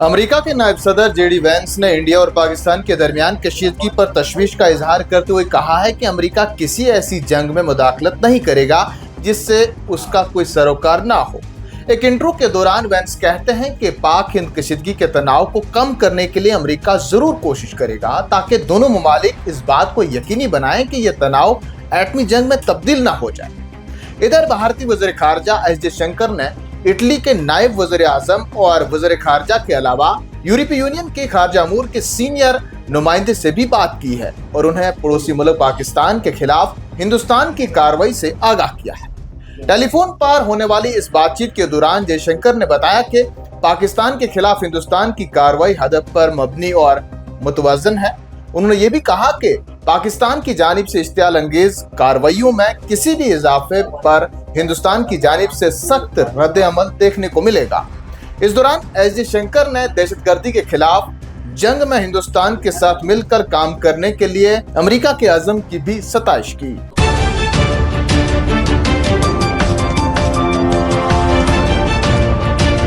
America के नायब सदर जेडी वैंस ने इंडिया और पाकिस्तान के दरमियान कशीदगी पर तशवीश का इजहार करते हुए कहा है कि अमेरिका किसी ऐसी जंग में मुदाखलत नहीं करेगा जिससे उसका कोई सरोकार ना हो। एक इंटरव्यू के दौरान वैंस कहते हैं कि पाक हिंद कशीदगी के तनाव को कम करने के लिए अमेरिका जरूर कोशिश करेगा ताकि दोनों ममालिक इस बात को यकीनी बनाएं कि यह तनाव एटमी जंग में तब्दील ना हो जाए। इधर भारतीय वज़ीर ख़ारजा एस जयशंकर ने इटली के नायब वज़ीर आज़म और वज़ीर ख़ारजा के अलावा यूरोपीय यूनियन के ख़ारजा अमूर के सीनियर नुमाइंदे से भी बात की है और उन्हें पड़ोसी मुल्क पाकिस्तान के खिलाफ हिंदुस्तान की कार्रवाई से आगाह किया है। टेलीफोन पर होने वाली इस बातचीत के दौरान जयशंकर ने बताया कि पाकिस्तान के खिलाफ हिंदुस्तान की कार्रवाई हदफ पर मबनी और मुतवज़्ज़न है। उन्होंने ये भी कहा कि पाकिस्तान की जानिब से इश्तियाल अंगेज कार्रवाइयों में किसी भी इजाफे पर हिंदुस्तान की जानिब से सख्त रद्द अमल देखने को मिलेगा। इस दौरान एस जयशंकर ने दहशतगर्दी के खिलाफ जंग में हिंदुस्तान के साथ मिलकर काम करने के लिए अमेरिका के अज़्म की भी सताइश की।